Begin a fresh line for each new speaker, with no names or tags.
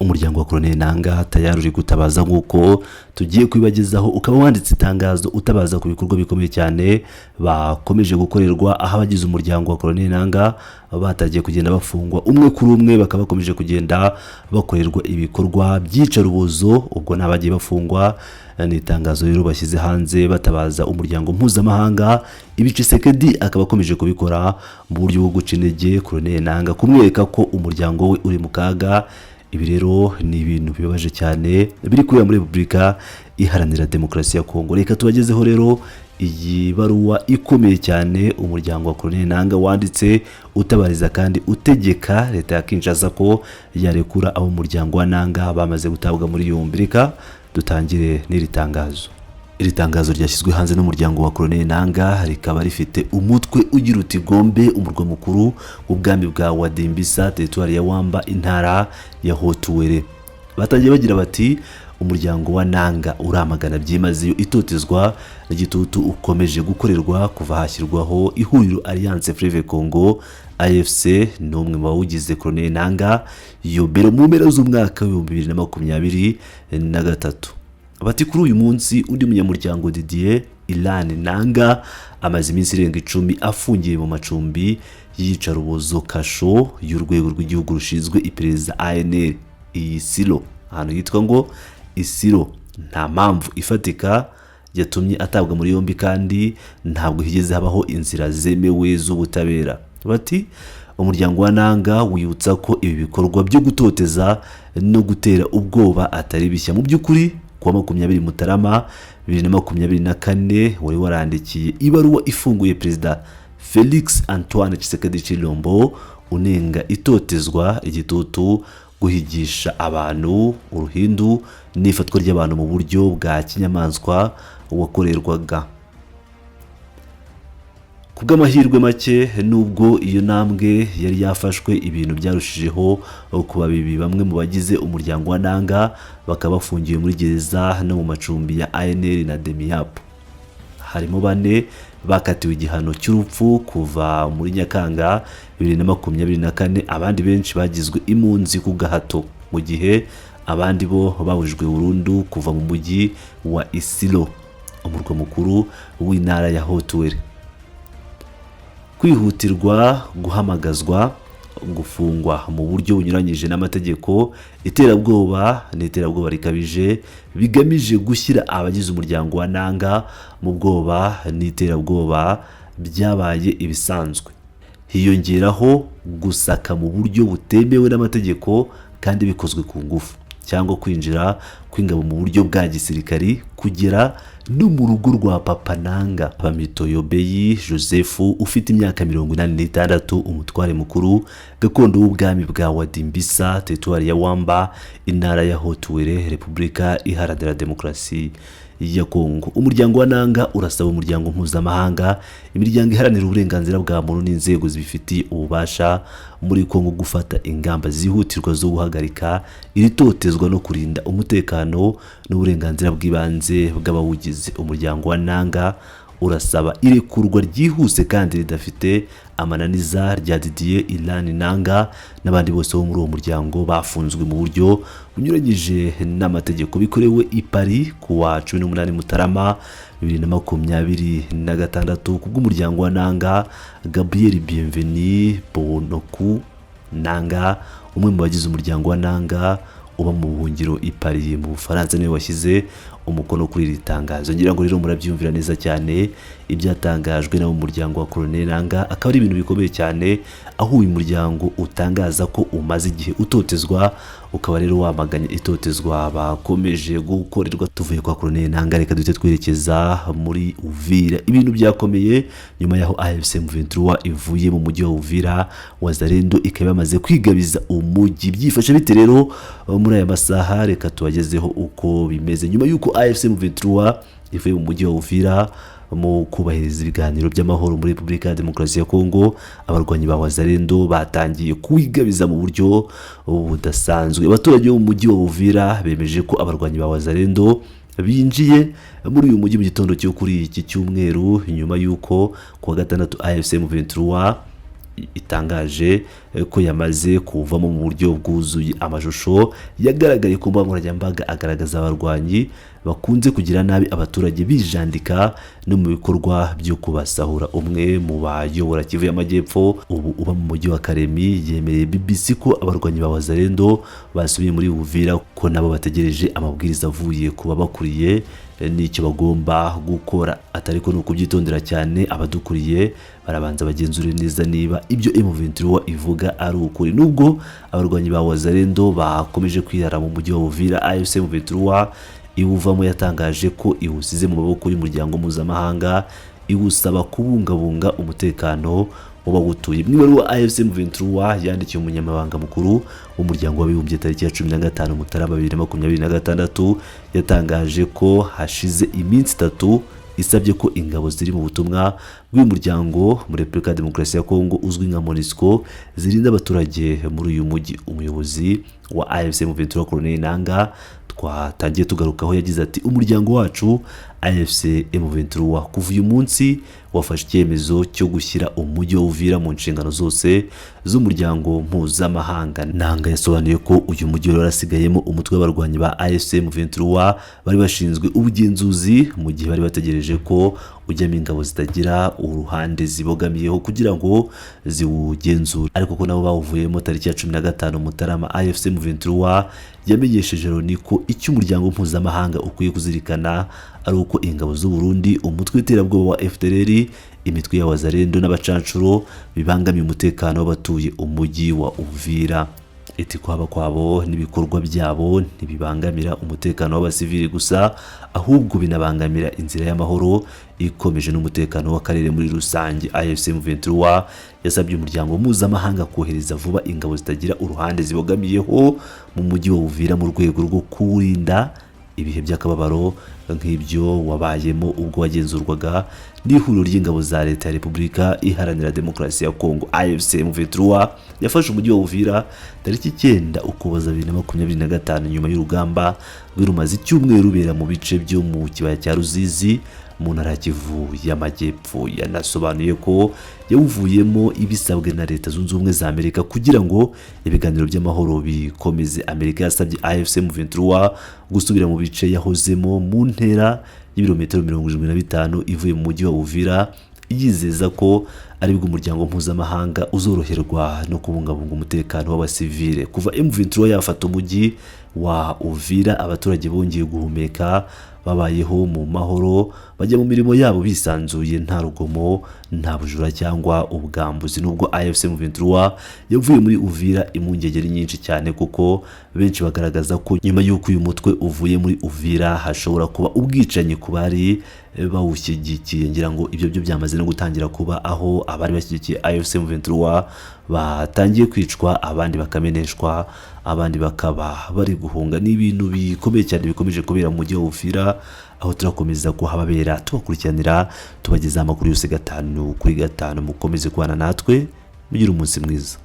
umuryango wa Colonel Nanga tayari uri gutabaza nk'uko tugiye kwibagezaho, ukaba wanditse itangazo utabaza ku bikorwa bikomeye cyane bakomeje gukorerwa, aho abagize umuryango wa Colonel Nanga batagiye kugenda bafungwa umwe kuri umwe, bakaba bakomeje kugenda bakorerwa ibikorwa by'icarubozo. ubwo n'abagiye bafungwa ni itangazo rero bashyize hanze batabaza umuryango mpuzamahanga. Ibi Tshisekedi akaba akomeje kubikora mu buryo bwo guca intege Colonel Nanga, kumwereka ko umuryango we uri mu kaga. Ibi rero ni ibintu bibabaje cyane biri kubera muri Repubulika Iharanira Demokarasi ya Kongo. Reka tubagezeho rero iyi baruwa ikomeye cyane umuryango wa Colonel Nanga wanditse utabariza kandi utegeka leta ya Kinshasa ko yarekura abo umuryango wa Nanga bamaze gutabwa muri yombi. Reka dutangire n'iri tangazo. Iri tangazo ryashyizwe hanze n'umuryango wa Colonel Nanga rikaba rifite umutwe ugira uti Gombe, umurwa mukuru w'ubwami bwa Wadimbisa, teritwari ya Wamba, intara ya Hotuwere. Batangiye bagira bati umuryango wa Nanga uramagana byimazeyo itotezwa n'igitutu ukomeje gukorerwa kuva hashyirwaho ihuriro Alliance Fleuve Congo AFC n'umwe mu bawugize Colonel Nanga yobera mu mpera z'umwaka wa 2023. Bati kuri uyu munsi undi munyamuryango Didier Ilan Nanga amaze iminsi irenga 10 afungiye mu macumbi y'iyicarubozo kasho y'urwego rw'igihugu rushinzwe iperereza ANR Isiro, ahantu yitwa ngo Isiro. Nta mpamvu ifatika yatumye atabwa muri yombi kandi ntabwo higeze habaho inzira zemewe z'ubutabera. Bati umuryango wa Nanga wibutsa ko ibi bikorwa byo gutoteza no gutera ubwoba atari bishya. Mu by'ukuri kuwa 20 Mutarama 2024 wari warandikiye ibaruwa ifunguye Perezida Felix Antoine Tshisekedi Tshilombo unenga itotezwa, igitutu, guhigisha abantu, uruhindu n'ifatwa ry'abantu mu buryo bwa kinyamaswa wakorerwaga. Kubw'amahirwe make nubwo iyo ntambwe yari yafashwe, ibintu byarushijeho kuba bibi. Bamwe mu bagize umuryango wa Nanga bakaba bafungiwe muri gereza no mu macumbi ya ANR na Demiap. Harimo 4 bakatiwe igihano cy'urupfu kuva muri Nyakanga 2024, abandi benshi bagizwe impunzi ku gahato, mu gihe abandi bo babujijwe burundu kuva mu mujyi wa Isiro, umurwa mukuru w'intara ya Hotuwere. Kwihutirwa, guhamagazwa, gufungwa mu buryo bunyuranyije n'amategeko, iterabwoba n'iterabwoba rikabije bigamije gushyira abagize umuryango wa Nanga mu bwoba n'iterabwoba byabaye ibisanzwe. Hiyongeraho gusaka mu buryo butemewe n'amategeko kandi bikozwe ku ngufu, cyangwa kwinjira kw'ingabo mu buryo bwa gisirikari kugera no mu rugo rwa Papa Nanga. Bamitoyobeyi Joseph ufite imyaka 86, umutware mukuru gakondo w'ubwami bwa Wadimbisa, teritwari ya Wamba, intara ya Hotuwere, Repubulika Iharanira Demokarasi ya Kongo. Umuryango wa Nanga urasaba umuryango mpuzamahanga, imiryango iharanira uburenganzira bwa muntu n'inzego zibifitiye ububasha muri Kongo gufata ingamba zihutirwa zo guhagarika iri totezwa no kurinda umutekano n'uburenganzira bw'ibanze bw'abawugize. Umuryango wa Nanga urasaba irekurwa ryihuse kandi ridafite amananiza rya Didier Ilan Nanga n'abandi bose bo muri uwo muryango bafunzwe mu buryo bunyuranyije n'amategeko, bikorewe i Paris kuwa 18 Mutarama 2026 kubw'umuryango wa Nanga. Gabriel Bienvenu Bonoku Nanga, umwe mu bagize umuryango wa Nanga uba mu buhungiro i Paris mu Bufaransa, niwe washyize umukono kuri iri tangazo. Ngira ngo rero murabyumvira neza cyane ibyatangajwe na umuryango wa Colonel Nanga. Akaba ari ibintu bikomeye cyane, aho uyu muryango utangaza ko umaze igihe utotezwa, ukaba rero wamaganye itotezwa bakomeje gukorerwa. Tuvuye kwa Colonel Nanga, reka dute twerekeza muri Uvira. Ibintu byakomeye nyuma yaho AFC M23 ivuye mu mujyi wa Uvira, Wazalendo ikaba yamaze kwigabiza umujyi. Byifashe bite rero muri aya masaha? Reka tubagezeho uko bimeze nyuma yuko AFC M23 ivuye mu mujyi wa Uvira mu kubahiriza ibiganiro by'amahoro muri Repubulika ya Demokarasi ya Kongo. Abarwanyi ba Wazalendo batangiye kwigabiza mu buryo budasanzwe. Abaturage bo mu mujyi wa Uvira bemeje ko abarwanyi ba Wazalendo binjiye muri uyu mujyi mu gitondo cyo kuri iki cyumweru, nyuma yuko kuwa gatandatu AFC M23 itangaje ko yamaze kuvamo mu buryo bwuzuye. Amashusho yagaragaye ku mbuga nkoranyambaga agaragaza abarwanyi bakunze kugira nabi abaturage bijandika no mu bikorwa byo kubasahura. Umwe mu bayobora Kivu y'Amajyepfo ubu uba mu mujyi wa Karemi yemereye BBC ko abarwanyi ba Wazalendo basubiye muri Uvira, ko nabo bategereje amabwiriza avuye kuba bakuriye n'icyo bagomba gukora. Atari ko nuko byitondera cyane, abadukuriye barabanza bagenzure neza niba ibyo M23 ivuga ari ukuri. Nubwo abarwanyi ba Wazalendo bakomeje kwirara mu mujyi wa Uvira, AFC M23 iwuvamo yatangaje ko iwusize mu maboko y'umuryango mpuzamahanga, iwusaba kubungabunga umutekano w'abawutuye. Mu ibaruwa AFC M23 yandikiye umunyamabanga mukuru w'umuryango w'abibumbye tariki ya 15 Mutarama 2026 yatangaje ko hashize iminsi 3 isabye ko ingabo ziri mu butumwa bw'uyu muryango muri Repubulika ya Demokarasi ya Kongo uzwi nka MONUSCO zirinda abaturage muri uyu mujyi. Umuyobozi wa AFC M23 Colonel Nanga twatangiye tugarukaho yagize ati umuryango wacu AFC M23 kuva uyu munsi wafashe icyemezo cyo gushyira umujyi wa Uvira mu nshingano zose z'umuryango mpuzamahanga. Nanga yasobanuye ko uyu mujyi warasigayemo umutwe w'abarwanyi ba AFC M23 bari bashinzwe ubugenzuzi mu gihe bari bategereje ko ujyamo ingabo zitagira uruhande zibogamiyeho kugira ngo ziwugenzure, ariko ko nabo bawuvuyemo tariki ya 15 Mutarama. AFC M23 yamenyesheje Loni ko icyo umuryango mpuzamahanga ukwiye kuzirikana ari uko ingabo z'u Burundi, umutwe w'iterabwoba wa FDLR, imitwe ya Wazalendo n'abacancuro bibangamiye umutekano w'abatuye umujyi wa Uvira. Eti kwaba kwabo n'ibikorwa byabo ntibibangamira umutekano w'abasivili gusa, ahubwo binabangamira inzira y'amahoro ikomeje n'umutekano w'akarere muri rusange. AFC M23 yasabye umuryango mpuzamahanga kohereza vuba ingabo zitagira uruhande zibogamiyeho mu mujyi wa Uvira mu rwego rwo kurinda ibihe by'akababaro nk'ibyo wabayemo ubwo wagenzurwaga n'ihuriro ry'ingabo za leta ya Repubulika Iharanira Demokarasi ya Kongo. AFC M23 yafashe umujyi wa Uvira tariki 9 Ukuboza 2025 nyuma y'urugamba rw'irumaze icyumweru rubera mu bice byo mu kibaya cya Ruzizi mu ntara ya Kivu y'Amajyepfo. Yanasobanuye ko yawuvuyemo ibisabwe na Leta Zunze Ubumwe za Amerika kugira ngo ibiganiro by'amahoro bikomeze. Amerika yasabye AFC M23 gusubira mu bice yahozemo mu ntera y'ibirometero 75 ivuye mu mujyi wa Uvira, yizeza ko ari bwo umuryango mpuzamahanga uzoroherwa no kubungabunga umutekano w'abasivile. Kuva M23 yafata umujyi wa Uvira, abaturage bongeye guhumeka, babayeho mu mahoro, bajya mu mirimo yabo bisanzuye nta rugomo, nta bujura cyangwa ubwambuzi. Nubwo AFC M23 yavuye muri Uvira, impungenge nyinshi cyane kuko benshi bagaragaza ko nyuma y'uko uyu mutwe uvuye muri Uvira hashobora kuba ubwicanyi ku bari bawushyigikiye. Ngira ngo ibyo byo byamaze no gutangira kuba, aho abari bashyigikiye AFC M23 batangiye kwicwa, abandi bakameneshwa, abandi bakaba bari guhunga. N'ibintu bikomeye cyane bikomeje kubera mu mujyi wa Uvira, aho turakomeza kuhababera tubakurikiranira, tubageza amakuru yose 5 kuri 5. Mukomeze kubana natwe, mugire umunsi mwiza.